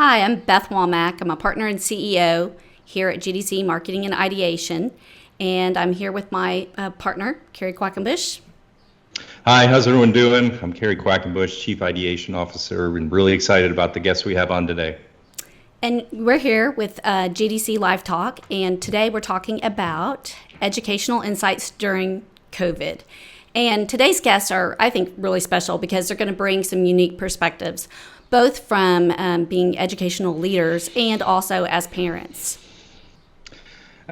Hi, I'm Beth Womack. I'm a partner and CEO here at GDC Marketing and Ideation, and I'm here with my partner, Carrie Quackenbush. Hi, how's everyone doing? I'm Carrie Quackenbush, Chief Ideation Officer, and really excited about the guests we have on today. And we're here with GDC Live Talk, and today we're talking about educational insights during COVID. And today's guests are, I think, really special because they're going to bring some unique perspectives, both from being educational leaders and also as parents.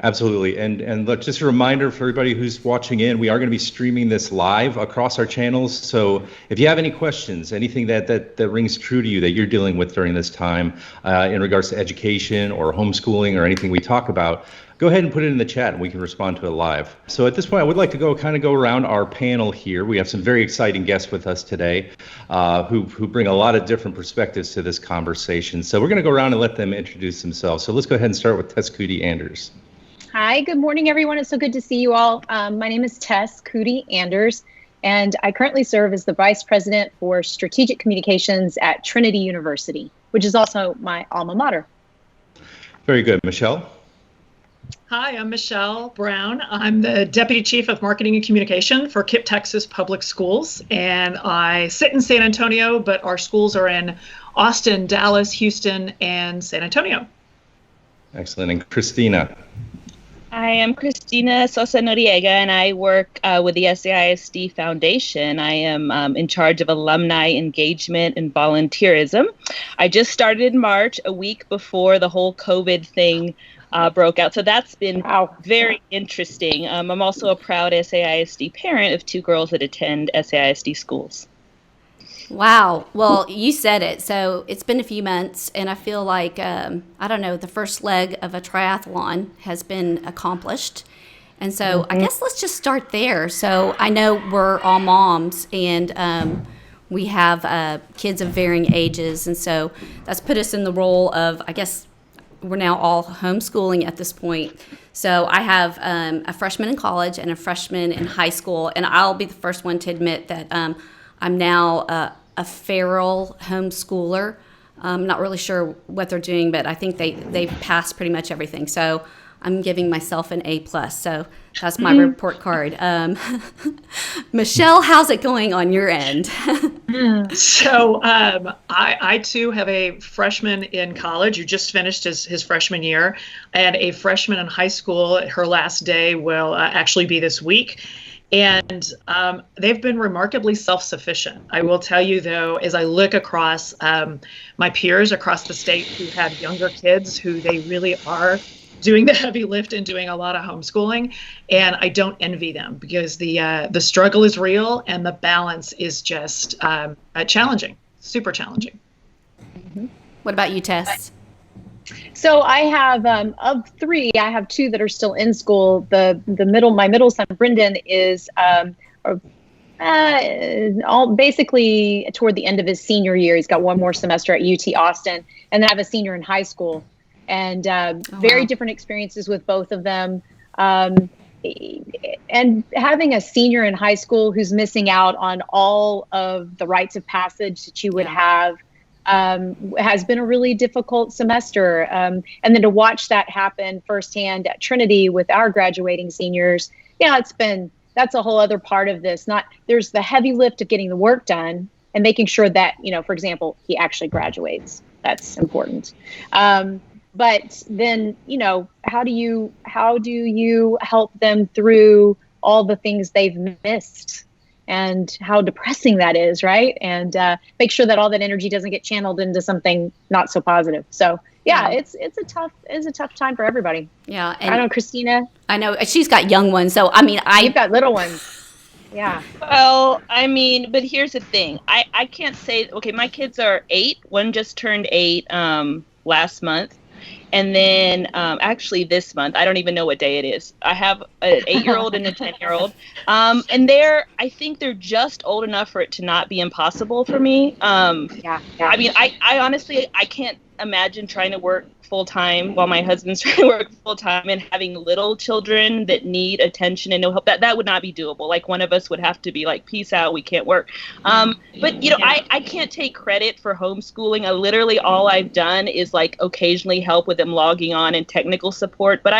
Absolutely. And look, just a reminder for everybody who's watching in, we are going to be streaming this live across our channels. So if you have any questions, anything that rings true to you that you're dealing with during this time in regards to education or homeschooling or anything we talk about, go ahead and put it in the chat and we can respond to it live. So at this point, I would like to go around our panel here. We have some very exciting guests with us today who bring a lot of different perspectives to this conversation. So we're going to go around and let them introduce themselves. So let's go ahead and start with Tess Coody-Anders. Hi, good morning, everyone. It's so good to see you all. My name is Tess Coody-Anders, and I currently serve as the Vice President for Strategic Communications at Trinity University, which is also my alma mater. Very good. Michele? Hi, I'm Michele Brown. I'm the Deputy Chief of Marketing and Communication for KIPP Texas Public Schools, and I sit in San Antonio, but our schools are in Austin, Dallas, Houston, and San Antonio. Excellent. And Cristina? I am Cristina Sosa Noriega, and I work with the SAISD Foundation. I am in charge of alumni engagement and volunteerism. I just started in March, a week before the whole COVID thing broke out. So that's been very interesting. I'm also a proud SAISD parent of two girls that attend SAISD schools. Wow. Well, you said it. So it's been a few months, and I feel like, the first leg of a triathlon has been accomplished. And so I guess let's just start there. So I know we're all moms, and we have kids of varying ages. And so that's put us in the role of, I guess, we're now all homeschooling at this point. So I have a freshman in college and a freshman in high school, and I'll be the first one to admit that I'm now a feral homeschooler. I'm not really sure what they're doing, but I think they've passed pretty much everything. So I'm giving myself an A+. So that's my report card. Michele, how's it going on your end? So I too have a freshman in college who just finished his freshman year, and a freshman in high school. Her last day will actually be this week. And they've been remarkably self-sufficient. I will tell you, though, as I look across my peers across the state who have younger kids, who they really are doing the heavy lift and doing a lot of homeschooling, and I don't envy them because the struggle is real and the balance is just challenging, super challenging. What about you, Tess? So I have, of three, I have two that are still in school. My middle son, Brendan, is basically toward the end of his senior year. He's got one more semester at UT Austin, and then I have a senior in high school. And very different experiences with both of them. And having a senior in high school who's missing out on all of the rites of passage that you would have has been a really difficult semester. And then to watch that happen firsthand at Trinity with our graduating seniors, that's a whole other part of this. There's the heavy lift of getting the work done and making sure that, for example, he actually graduates. That's important. But then, how do you help them through all the things they've missed and how depressing that is, right? And make sure that all that energy doesn't get channeled into something not so positive. So it's a tough time for everybody. Yeah. And I know Cristina. I know she's got young ones. So you've got little ones. Yeah. Well, but here's the thing. I can't say, okay, my kids are 8. One just turned 8 last month. And then actually this month, I don't even know what day it is. I have an 8-year-old and a 10-year-old. And I think they're just old enough for it to not be impossible for me. I honestly, I can't imagine trying to work full time while my husband's trying to work full time and having little children that need attention and no help. That would not be doable. Like one of us would have to be like, peace out, we can't work. But you know, I can't take credit for homeschooling. Literally all I've done is like occasionally help with them logging on and technical support. But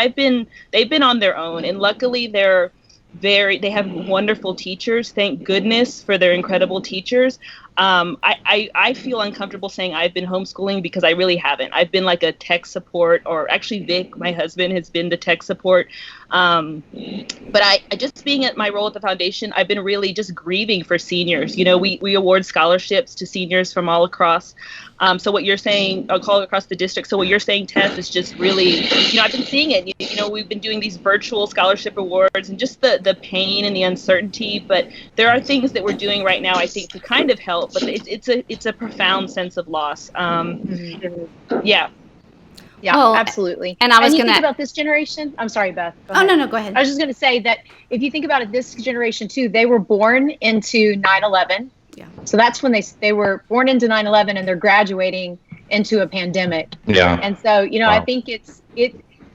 they've been on their own, and luckily they have wonderful teachers. Thank goodness for their incredible teachers. I feel uncomfortable saying I've been homeschooling because I really haven't. I've been like a tech support, or actually Vic, my husband, has been the tech support. But I just being at my role at the foundation, I've been really just grieving for seniors. You know, we award scholarships to seniors from all across. So what you're saying, I'll call it across the district. So what you're saying, Tess, is just really, you know, I've been seeing it. You know, we've been doing these virtual scholarship awards and just the pain and the uncertainty. But there are things that we're doing right now, I think, to kind of help. But it's a profound sense of loss. Yeah. Yeah, Oh, absolutely. and I was you gonna think about this generation. I'm sorry, Beth. Go Oh, ahead. no, go ahead. I was just going to say that if you think about it, this generation too, they were born into 9/11. Yeah. So that's when they were born into 9/11, and they're graduating into a pandemic. Yeah. And so, you know, Wow. I think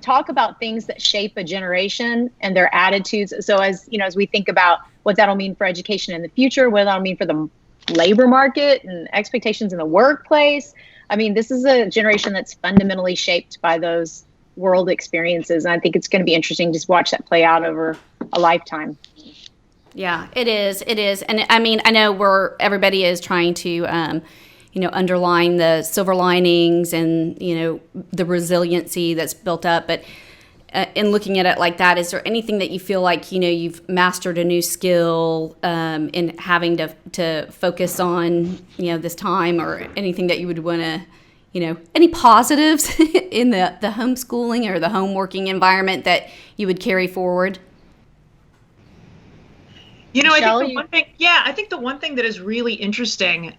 talk about things that shape a generation and their attitudes. So as, you know, as we think about what that'll mean for education in the future, what that'll mean for the labor market and expectations in the workplace. I mean, this is a generation that's fundamentally shaped by those world experiences. And I think it's going to be interesting to just watch that play out over a lifetime. Yeah, it is. It is. And I mean, I know everybody is trying to, you know, underline the silver linings and, you know, the resiliency that's built up. But in looking at it like that, is there anything that you feel like, you know, you've mastered a new skill in having to focus on, you know, this time, or anything that you would want to, you know, any positives in the homeschooling or the home working environment that you would carry forward? You know, Michele, I think the one thing that is really interesting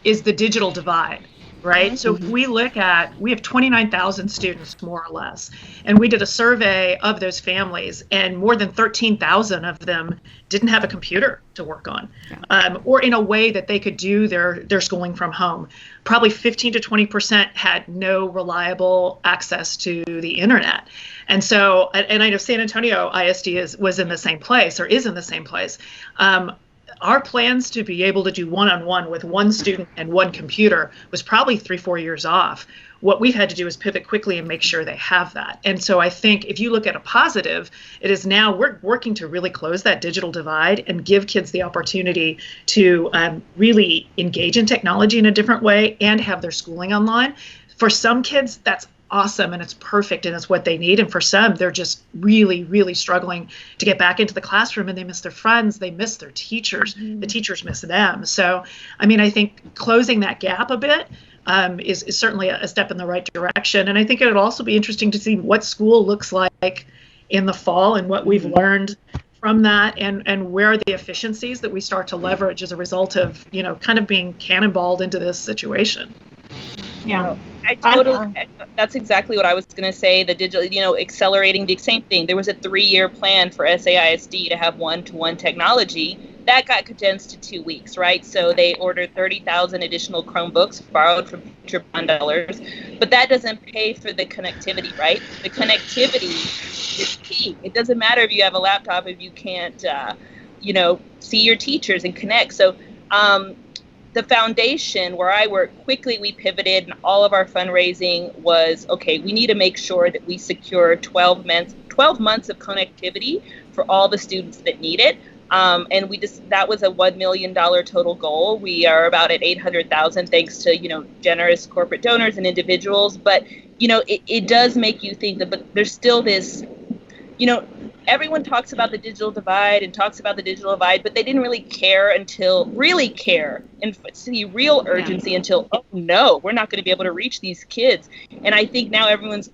is the digital divide, right? So if we look at, we have 29,000 students, more or less, and we did a survey of those families, and more than 13,000 of them didn't have a computer to work on, or in a way that they could do their schooling from home. Probably 15 to 20% had no reliable access to the internet. And so, and I know San Antonio ISD was in the same place, or is in the same place. Our plans to be able to do one-on-one with one student and one computer was probably 3-4 years off. What we've had to do is pivot quickly and make sure they have that. And so I think if you look at a positive, it is now we're working to really close that digital divide and give kids the opportunity to really engage in technology in a different way and have their schooling online. For some kids, that's awesome and it's perfect and it's what they need. And for some, they're just really, really struggling to get back into the classroom, and they miss their friends, they miss their teachers, the teachers miss them. So, I mean, I think closing that gap a bit is certainly a step in the right direction. And I think it would also be interesting to see what school looks like in the fall and what we've learned from that, and where are the efficiencies that we start to leverage as a result of, you know, kind of being cannonballed into this situation. Yeah. That's exactly what I was going to say. The digital, you know, accelerating the same thing. There was a 3-year plan for SAISD to have one-to-one technology. That got condensed to 2 weeks, right? So they ordered 30,000 additional Chromebooks borrowed from future bond dollars. But that doesn't pay for the connectivity, right? The connectivity is key. It doesn't matter if you have a laptop if you can't, you know, see your teachers and connect. So the foundation where I work, quickly we pivoted, and all of our fundraising was, okay, we need to make sure that we secure 12 months of connectivity for all the students that need it. And that was a $1 million total goal. We are about at 800,000 thanks to, you know, generous corporate donors and individuals. But, you know, it does make you think that, but there's still this, you know, everyone talks about the digital divide, but they didn't really care and see real urgency until, oh no, we're not going to be able to reach these kids. And I think now everyone's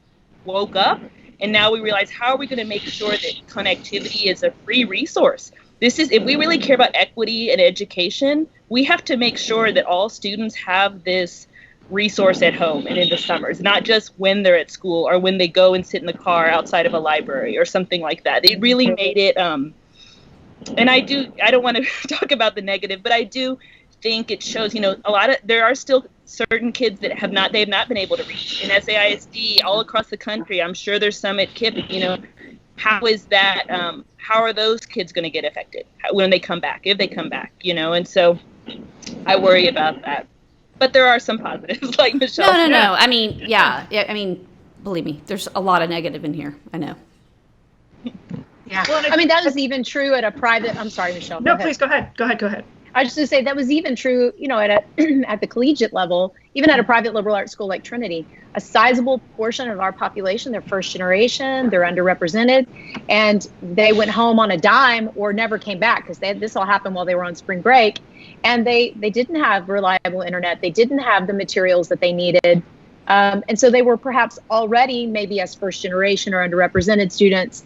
woke up, and now we realize, how are we going to make sure that connectivity is a free resource? If we really care about equity and education, we have to make sure that all students have this resource at home and in the summers, not just when they're at school or when they go and sit in the car outside of a library or something like that. It really made it, and I don't want to talk about the negative, but I do think it shows, there are still certain kids that they've not been able to reach in SAISD all across the country. I'm sure there's some at KIPP. How is that? How are those kids going to get affected when they come back, if they come back? And so I worry about that. But there are some positives, like Michele. No. I mean, yeah. I mean, believe me, there's a lot of negative in here. I know. Yeah. Well, I mean, that was even true at a private. I'm sorry, Michele. No, please go ahead. Go ahead. I was just going to say that was even true, at the collegiate level, even at a private liberal arts school like Trinity. A sizable portion of our population, they're first generation, they're underrepresented, and they went home on a dime or never came back because this all happened while they were on spring break. And they didn't have reliable internet. They didn't have the materials that they needed. And so they were perhaps already, maybe as first generation or underrepresented students,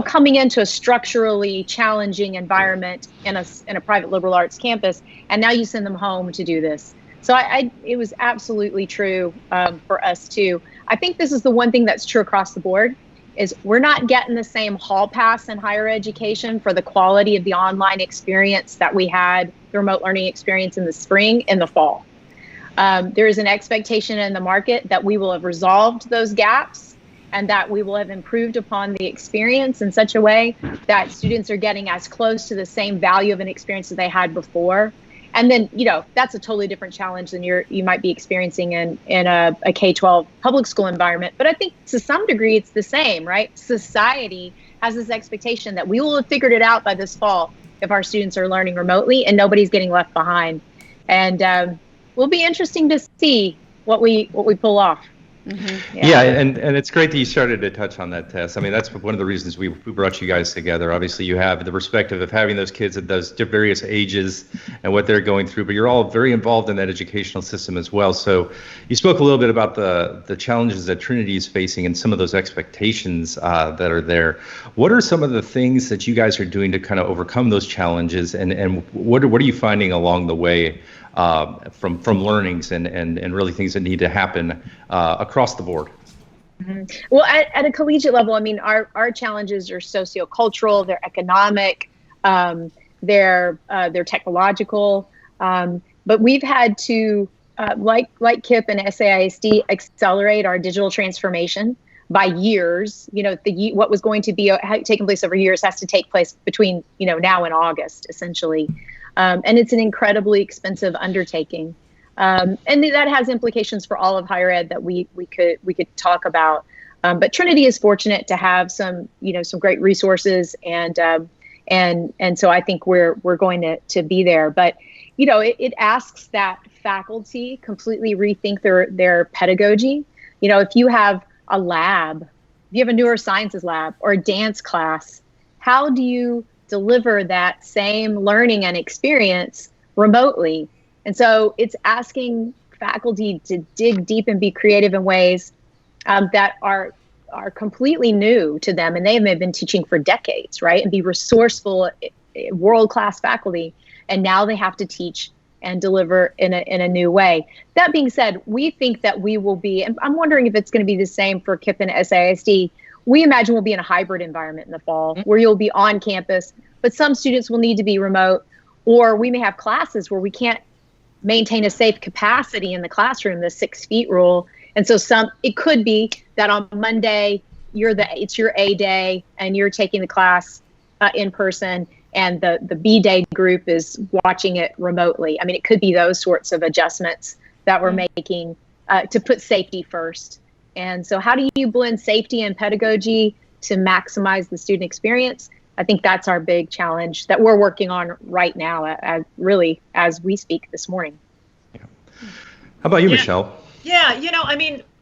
coming into a structurally challenging environment in a private liberal arts campus, and now you send them home to do this. So it was absolutely true for us too. I think this is the one thing that's true across the board, is we're not getting the same hall pass in higher education for the quality of the online experience that we had, the remote learning experience in the spring and the fall. There is an expectation in the market that we will have resolved those gaps, and that we will have improved upon the experience in such a way that students are getting as close to the same value of an experience that they had before. And then, that's a totally different challenge than you might be experiencing in a K-12 public school environment. But I think to some degree it's the same, right? Society has this expectation that we will have figured it out by this fall if our students are learning remotely and nobody's getting left behind. And will be interesting to see what we pull off. Mm-hmm. Yeah, and it's great that you started to touch on that, Tess. I mean, that's one of the reasons we brought you guys together. Obviously, you have the perspective of having those kids at those various ages and what they're going through, but you're all very involved in that educational system as well. So you spoke a little bit about the challenges that Trinity is facing and some of those expectations that are there. What are some of the things that you guys are doing to kind of overcome those challenges, and what are you finding along the way from learnings and really things that need to happen across the board? Mm-hmm. Well, at a collegiate level, I mean, our challenges are sociocultural, they're economic, they're technological, but we've had to, like KIPP and SAISD, accelerate our digital transformation by years. What was going to be taking place over years has to take place between now and August, essentially. And it's an incredibly expensive undertaking. And that has implications for all of higher ed that we could talk about. But Trinity is fortunate to have some great resources, and so I think we're going to be there. But it asks that faculty completely rethink their pedagogy. If you have a lab, if you have a neurosciences lab or a dance class, how do you deliver that same learning and experience remotely? And so it's asking faculty to dig deep and be creative in ways that are completely new to them, and they have been teaching for decades, right? And be resourceful, world-class faculty, and now they have to teach and deliver in a new way. That being said, we think that we will be, and I'm wondering if it's going to be the same for KIPP and SAISD. We imagine we'll be in a hybrid environment in the fall where you'll be on campus, but some students will need to be remote, or we may have classes where we can't maintain a safe capacity in the classroom, the 6 feet rule. And so it could be that on Monday, it's your A day and you're taking the class in person, and the B day group is watching it remotely. I mean, it could be those sorts of adjustments that we're making to put safety first. And so how do you blend safety and pedagogy to maximize the student experience? I think that's our big challenge that we're working on right now, as we speak this morning. Yeah. How about you, Michele? Yeah,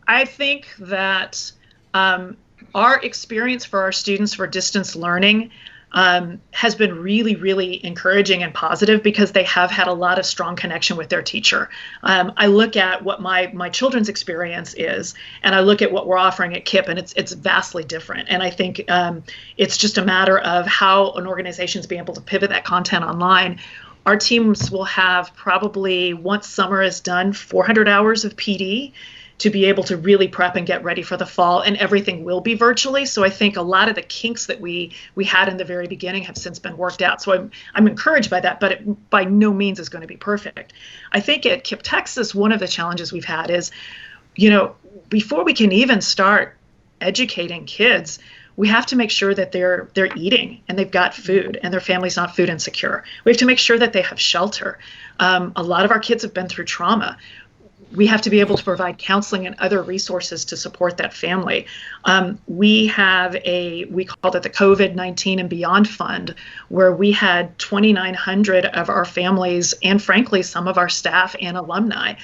I think that our experience for our students for distance learning has been really, really encouraging and positive because they have had a lot of strong connection with their teacher. I look at what my children's experience is, and I look at what we're offering at KIPP, and it's vastly different. And I think it's just a matter of how an organization is being able to pivot that content online. Our teams will have probably, once summer is done, 400 hours of PD to be able to really prep and get ready for the fall, and everything will be virtually. So I think a lot of the kinks that we had in the very beginning have since been worked out. So I'm encouraged by that, but it by no means is going to be perfect. I think at KIPP Texas, one of the challenges we've had is, before we can even start educating kids, we have to make sure that they're eating and they've got food and their family's not food insecure. We have to make sure that they have shelter. A lot of our kids have been through trauma. We have to be able to provide counseling and other resources to support that family. We called it the COVID-19 and Beyond Fund, where we had 2,900 of our families and frankly, some of our staff and alumni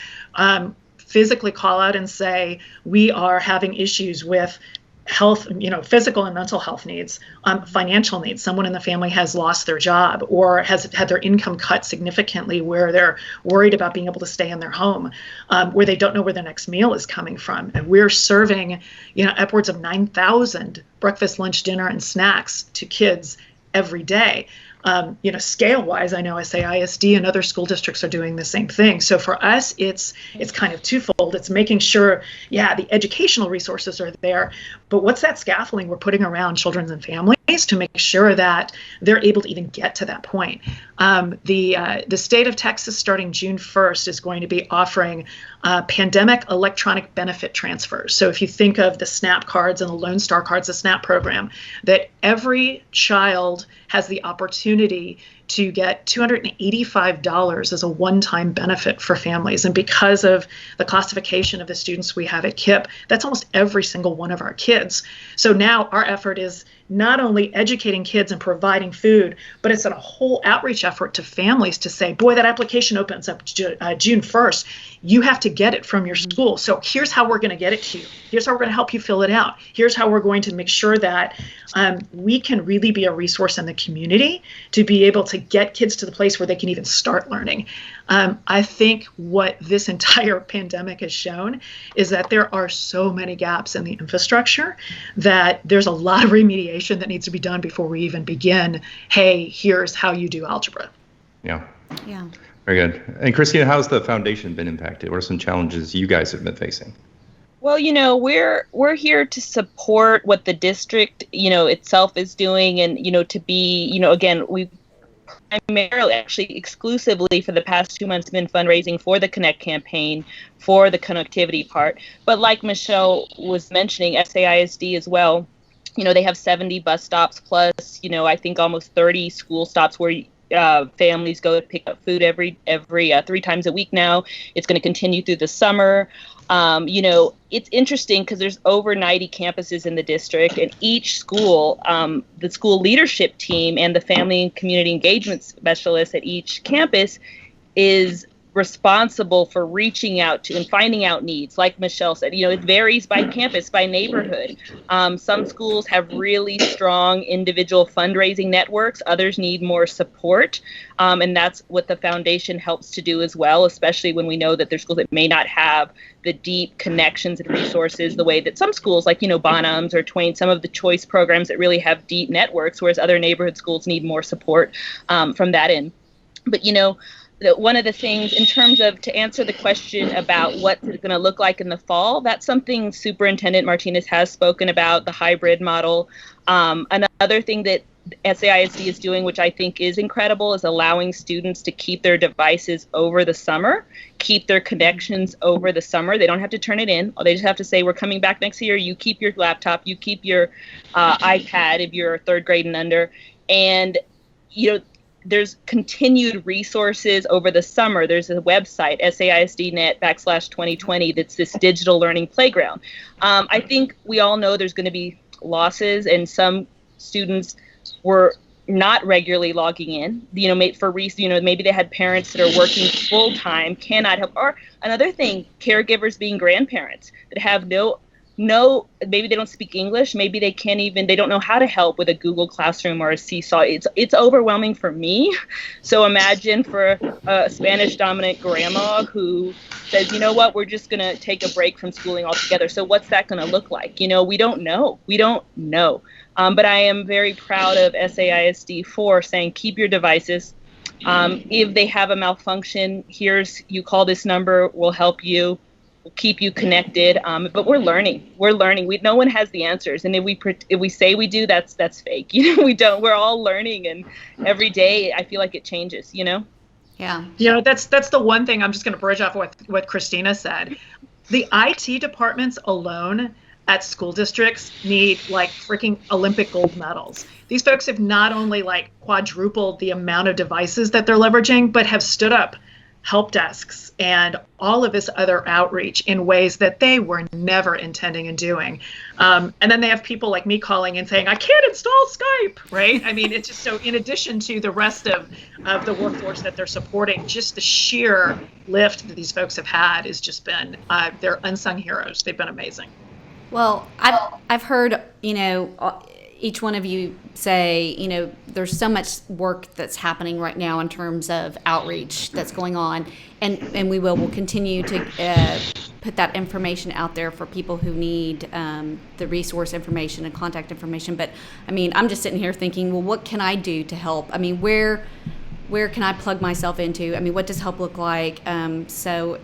physically call out and say, we are having issues with health, physical and mental health needs, financial needs. Someone in the family has lost their job or has had their income cut significantly, where they're worried about being able to stay in their home, where they don't know where their next meal is coming from. And we're serving, upwards of 9,000 breakfast, lunch, dinner, and snacks to kids every day. Scale-wise, I know SAISD and other school districts are doing the same thing. So for us, it's kind of twofold. It's making sure, the educational resources are there, but what's that scaffolding we're putting around children and families to make sure that they're able to even get to that point? The state of Texas, starting June 1st, is going to be offering pandemic electronic benefit transfers. So if you think of the SNAP cards and the Lone Star cards, the SNAP program, that every child has the opportunity to get $285 as a one-time benefit for families. And because of the classification of the students we have at KIPP, that's almost every single one of our kids. So now our effort is not only educating kids and providing food, but it's a whole outreach effort to families to say, boy, that application opens up June 1st. You have to get it from your school. So here's how we're going to get it to you. Here's how we're going to help you fill it out. Here's how we're going to make sure that we can really be a resource in the community to be able to get kids to the place where they can even start learning. I think what this entire pandemic has shown is that there are so many gaps in the infrastructure that there's a lot of remediation that needs to be done before we even begin, hey, here's how you do algebra. Yeah. Yeah. Very good. And Cristina, how's the foundation been impacted? What are some challenges you guys have been facing? Well, we're here to support what the district, itself is doing, and, to be, again, we've primarily, actually exclusively for the past 2 months, been fundraising for the Connect campaign, for the connectivity part. But like Michele was mentioning, SAISD as well, they have 70 bus stops plus, I think almost 30 school stops where families go to pick up food every 3 times a week now. It's going to continue through the summer. It's interesting because there's over 90 campuses in the district, and each school, the school leadership team and the family and community engagement specialist at each campus is responsible for reaching out to and finding out needs. Like Michele said, it varies by campus, by neighborhood. Some schools have really strong individual fundraising networks. Others need more support. And that's what the foundation helps to do as well, especially when we know that there's schools that may not have the deep connections and resources the way that some schools like, Bonhams or Twain, some of the choice programs that really have deep networks, whereas other neighborhood schools need more support from that end. But, one of the things in terms of, to answer the question about what's it going to look like in the fall, that's something Superintendent Martinez has spoken about, the hybrid model. Another thing that SAISD is doing, which I think is incredible, is allowing students to keep their devices over the summer, keep their connections over the summer. They don't have to turn it in. They just have to say, we're coming back next year. You keep your laptop, you keep your iPad if you're 3rd grade and under. And, there's continued resources over the summer. There's a website, SAISDnet/2020, that's this digital learning playground. I think we all know there's going to be losses, and some students were not regularly logging in, maybe they had parents that are working full time, cannot help. Or another thing, caregivers being grandparents that have no, maybe they don't speak English, maybe they don't know how to help with a Google Classroom or a Seesaw. It's overwhelming for me. So imagine for a Spanish dominant grandma who says, we're just going to take a break from schooling altogether. So what's that going to look like? We don't know. But I am very proud of SAISD for saying, keep your devices. If they have a malfunction, you call this number, we'll help you. keep you connected. But we're learning. No one has the answers, and if we say we do, that's fake. We don't. We're all learning, and every day I feel like it changes. Yeah. That's the one thing. I'm just going to bridge off what Cristina said. The IT departments alone at school districts need like freaking Olympic gold medals. These folks have not only like quadrupled the amount of devices that they're leveraging, but have stood up help desks and all of this other outreach in ways that they were never intending on doing. And then they have people like me calling and saying, I can't install Skype, right? I mean, it's just so in addition to the rest of the workforce that they're supporting, just the sheer lift that these folks have had has just been, they're unsung heroes. They've been amazing. Well, I've heard, each one of you say, there's so much work that's happening right now in terms of outreach that's going on, and we'll continue to put that information out there for people who need the resource information and contact information. But I mean, I'm just sitting here thinking, well, what can I do to help? I mean, where can I plug myself into? I mean, what does help look like? So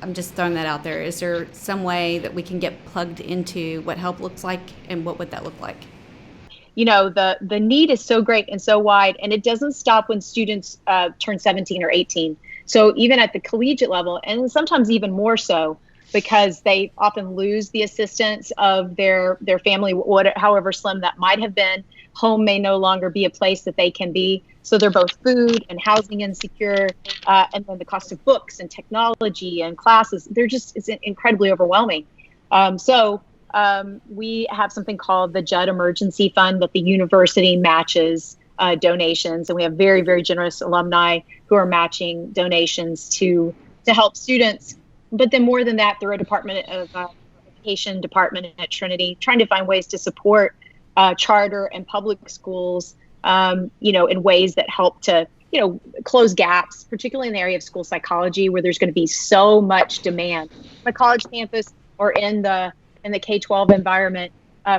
I'm just throwing that out there. Is there some way that we can get plugged into what help looks like, and what would that look like? The need is so great and so wide, and it doesn't stop when students turn 17 or 18. So even at the collegiate level, and sometimes even more so, because they often lose the assistance of their family, however slim that might have been. Home may no longer be a place that they can be. So they're both food and housing insecure, and then the cost of books and technology and classes. It's incredibly overwhelming. We have something called the Judd Emergency Fund that the university matches donations, and we have very, very generous alumni who are matching donations to help students. But then more than that, through a Department of Education department at Trinity, trying to find ways to support charter and public schools, in ways that help to, close gaps, particularly in the area of school psychology, where there's going to be so much demand on a college campus or in the K-12 environment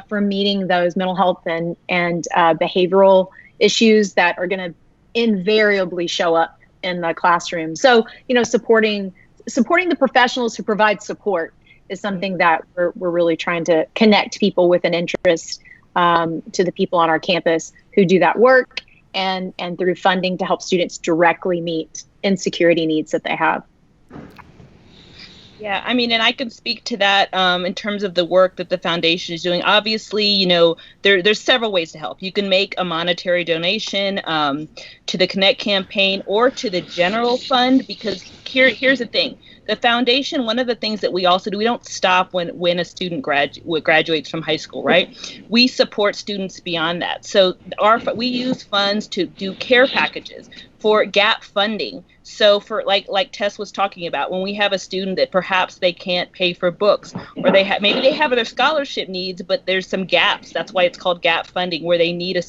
for meeting those mental health and behavioral issues that are going to invariably show up in the classroom. So, supporting the professionals who provide support is something that we're really trying to connect people with an interest to the people on our campus who do that work, and through funding to help students directly meet insecurity needs that they have. Yeah, I mean, and I can speak to that in terms of the work that the foundation is doing. Obviously, there's several ways to help. You can make a monetary donation to the Connect campaign or to the general fund, because here's the thing. The foundation, one of the things that we also do, we don't stop when a student graduates from high school, right? We support students beyond that. So we use funds to do care packages for gap funding. So for like Tess was talking about, when we have a student that perhaps they can't pay for books, or maybe they have their scholarship needs, but there's some gaps. That's why it's called gap funding, where they need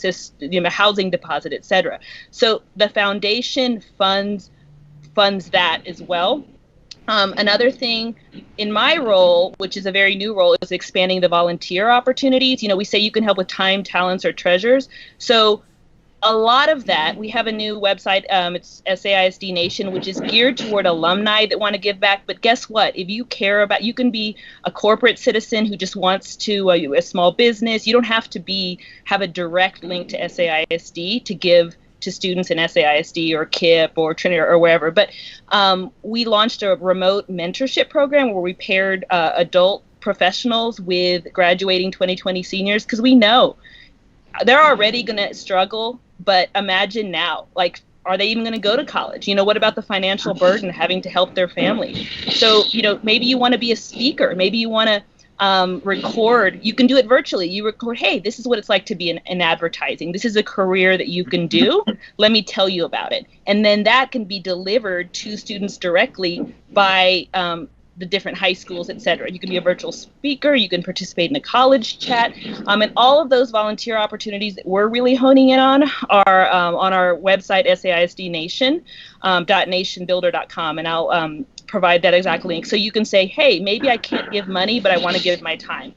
housing deposit, etc. So the foundation funds that as well. Another thing in my role, which is a very new role, is expanding the volunteer opportunities. We say you can help with time, talents, or treasures. So a lot of that, we have a new website, it's SAISD Nation, which is geared toward alumni that want to give back. But guess what? If you care about, you can be a corporate citizen who just wants to, a small business. You don't have to have a direct link to SAISD to give to students in SAISD or KIPP or Trinity or wherever. But we launched a remote mentorship program where we paired adult professionals with graduating 2020 seniors, because we know they're already going to struggle. But imagine now, are they even going to go to college? What about the financial burden having to help their family? So, maybe you want to be a speaker. Maybe you want to record. You can do it virtually. You record, hey, this is what it's like to be in advertising. This is a career that you can do. Let me tell you about it. And then that can be delivered to students directly by the different high schools, et cetera. You can be a virtual speaker. You can participate in a college chat. And all of those volunteer opportunities that we're really honing in on are on our website, SAISDnation.nationbuilder.com. And I'll provide that exact link. So you can say, hey, maybe I can't give money, but I want to give my time.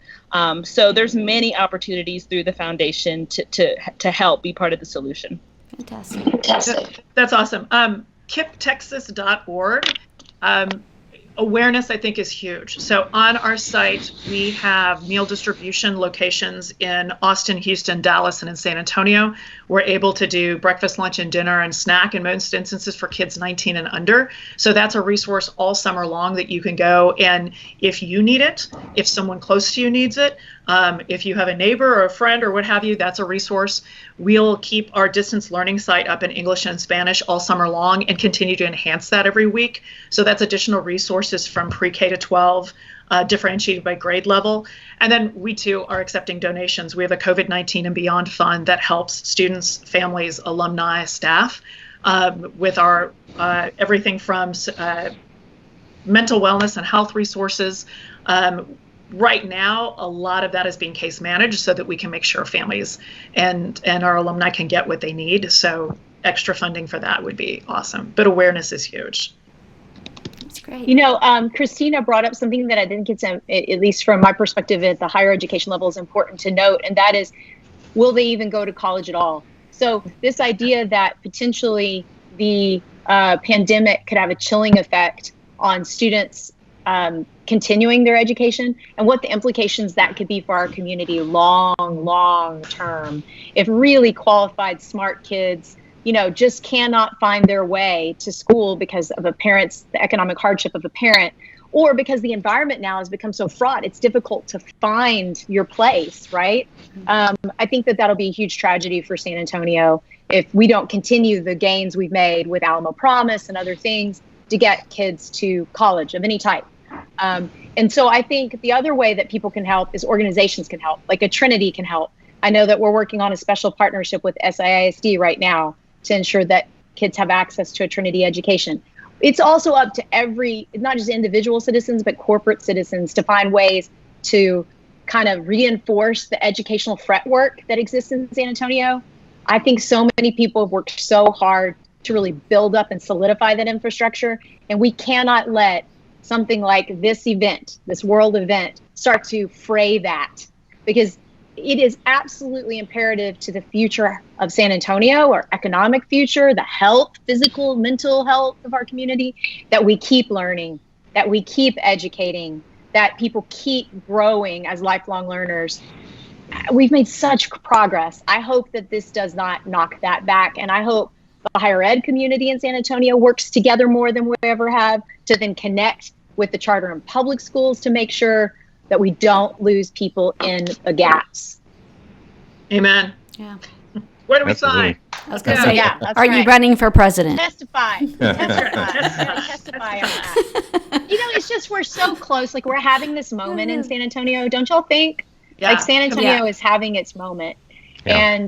So there's many opportunities through the foundation to help be part of the solution. Fantastic. That's awesome. KIPPtexas.org. awareness, I think, is huge. So on our site, we have meal distribution locations in Austin, Houston, Dallas, and in San Antonio. We're able to do breakfast, lunch, and dinner and snack in most instances for kids 19 and under. So that's a resource all summer long that you can go. And if you need it, if someone close to you needs it, if you have a neighbor or a friend or what have you, that's a resource. We'll keep our distance learning site up in English and Spanish all summer long and continue to enhance that every week. So that's additional resources from pre-K to 12, differentiated by grade level. And then we too are accepting donations. We have a COVID-19 and Beyond fund that helps students, families, alumni, staff with our everything from mental wellness and health resources. Right now, a lot of that is being case managed so that we can make sure families and our alumni can get what they need. So extra funding for that would be awesome. But awareness is huge. That's great. You know, Cristina brought up something that I think it's, at least from my perspective at the higher education level, is important to note, and that is, will they even go to college at all? So this idea that potentially the pandemic could have a chilling effect on students continuing their education, and what the implications that could be for our community long term, if really qualified, smart kids, you know, just cannot find their way to school because of the economic hardship of a parent, or because the environment now has become so fraught, it's difficult to find your place, right? I think that that'll be a huge tragedy for San Antonio if we don't continue the gains we've made with Alamo Promise and other things to get kids to college of any type. And so I think the other way that people can help is organizations can help, like a Trinity can help. I know that we're working on a special partnership with SAISD right now to ensure that kids have access to a Trinity education. It's also up to not just individual citizens, but corporate citizens to find ways to kind of reinforce the educational fretwork that exists in San Antonio. I think so many people have worked so hard to really build up and solidify that infrastructure, and we cannot let something like this event, this world event, start to fray that, because it is absolutely imperative to the future of San Antonio, our economic future, the health, physical, mental health of our community, that we keep learning, that we keep educating, that people keep growing as lifelong learners. We've made such progress. I hope that this does not knock that back, and I hope the higher ed community in San Antonio works together more than we ever have to then connect with the charter and public schools to make sure that we don't lose people in the gaps. Amen. Yeah. Where do we sign? I was going to say, that's are you running for president? Testify. Testify on that. You know, it's just, we're so close. Like, we're having this moment in San Antonio. Don't y'all think? Yeah. Like, San Antonio is having its moment. Yeah.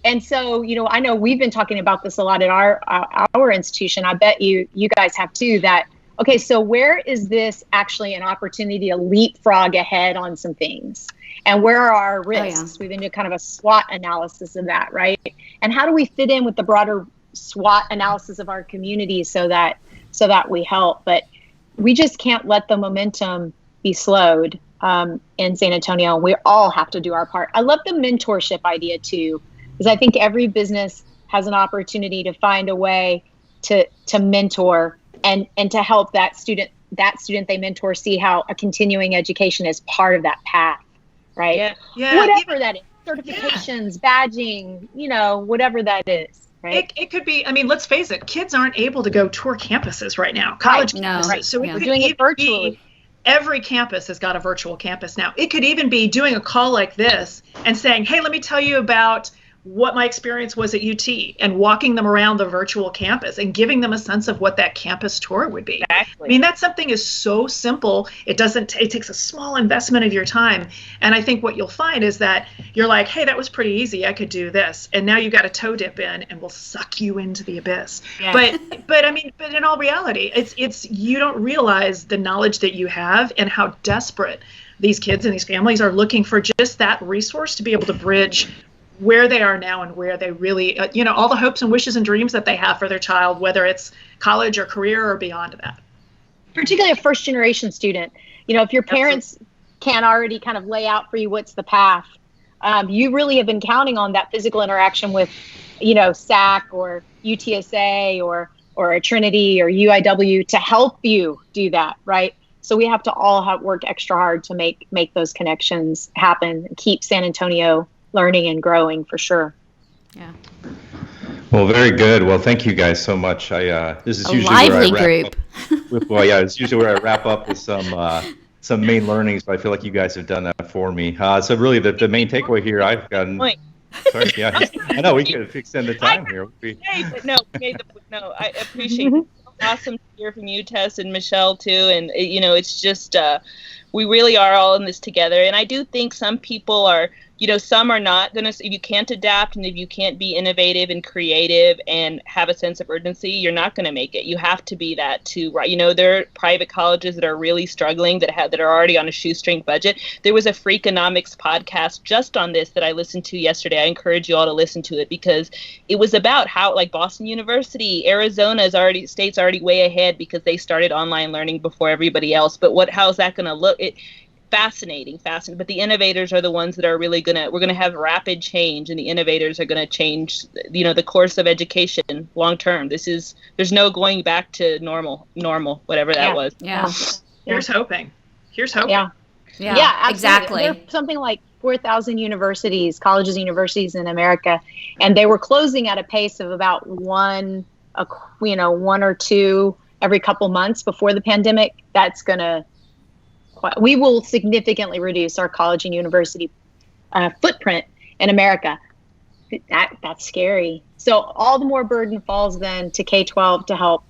And so, you know, I know we've been talking about this a lot at our institution. I bet you guys have too, that, okay, so where is this actually an opportunity to leapfrog ahead on some things? And where are our risks? We've been doing kind of a SWOT analysis of that, right? And how do we fit in with the broader SWOT analysis of our community so that we help? But we just can't let the momentum be slowed in San Antonio. We all have to do our part. I love the mentorship idea too, because I think every business has an opportunity to find a way to mentor and to help that student they mentor see how a continuing education is part of that path, right? Yeah. Whatever that is, certifications, badging, you know, whatever that is, right? It could be, I mean, let's face it, kids aren't able to go tour campuses right now, college campuses. Right. So we're doing it virtually. Every campus has got a virtual campus now. It could even be doing a call like this and saying, hey, let me tell you about what my experience was at UT, and walking them around the virtual campus and giving them a sense of what that campus tour would be. Exactly. I mean, that something is so simple. It takes a small investment of your time. And I think what you'll find is that you're like, hey, that was pretty easy. I could do this. And now you've got a toe dip in and we'll suck you into the abyss. Yeah. But in all reality, it's you don't realize the knowledge that you have and how desperate these kids and these families are looking for just that resource to be able to bridge where they are now and where they really, all the hopes and wishes and dreams that they have for their child, whether it's college or career or beyond that. Particularly a first generation student. You know, if your parents can't already kind of lay out for you what's the path, you really have been counting on that physical interaction with, SAC or UTSA or or a Trinity or UIW to help you do that, right? So we have to all work extra hard to make those connections happen, keep San Antonio learning and growing for sure. Yeah. Well, very good. Well, thank you guys so much. This is A usually lively where I wrap group. up. Well, yeah, it's usually where I wrap up with some main learnings, but I feel like you guys have done that for me. So really, the main takeaway here I've gotten. Sorry, yeah, I know we could extend the time here. Hey, but no, I appreciate it. Awesome to hear from you, Tess, and Michele too. And it's just we really are all in this together. And I do think some people are, some are not gonna. If you can't adapt and if you can't be innovative and creative and have a sense of urgency, you're not gonna make it. You have to be that too, right? There are private colleges that are really struggling that are already on a shoestring budget. There was a Freakonomics podcast just on this that I listened to yesterday. I encourage you all to listen to it because it was about how, like, Boston University, State's already way ahead because they started online learning before everybody else. But how's that gonna look? Fascinating. But the innovators are the ones that are really we're gonna have rapid change, and the innovators are gonna change, the course of education long term. There's no going back to normal, whatever that was. Yeah. Here's hoping. Yeah, absolutely. exactly. There are something like 4,000 colleges and universities in America, and they were closing at a pace of about one or two every couple months before the pandemic. We will significantly reduce our college and university footprint in America. That's scary. So all the more burden falls then to K-12 to help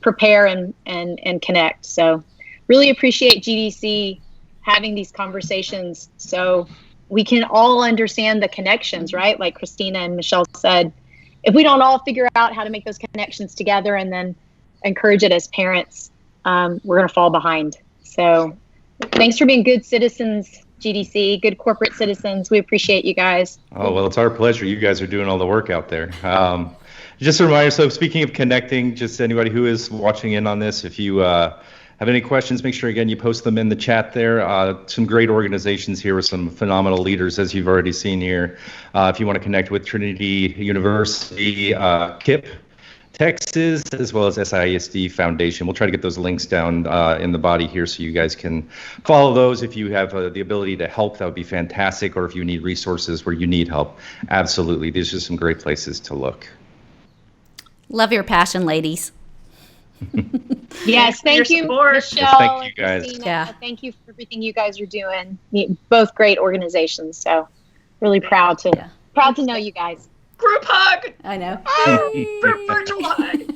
prepare and connect. So really appreciate GDC having these conversations so we can all understand the connections, right? Like Cristina and Michele said, if we don't all figure out how to make those connections together and then encourage it as parents, we're going to fall behind. So thanks for being good citizens, GDC, good corporate citizens. We appreciate you guys. Oh, well, it's our pleasure. You guys are doing all the work out there. Just a reminder, so speaking of connecting, just anybody who is watching in on this, if you have any questions, make sure, again, you post them in the chat there. Some great organizations here with some phenomenal leaders, as you've already seen here. If you want to connect with Trinity University, KIPP, Texas, as well as SAISD Foundation. We'll try to get those links down in the body here so you guys can follow those. If you have the ability to help, that would be fantastic. Or if you need resources where you need help, absolutely. These are some great places to look. Love your passion, ladies. Yes, thank you, Michele. Yes, thank you, guys. Cristina. Yeah. Thank you for everything you guys are doing. Both great organizations. So really proud to know you guys. Group hug. I know. Group for July.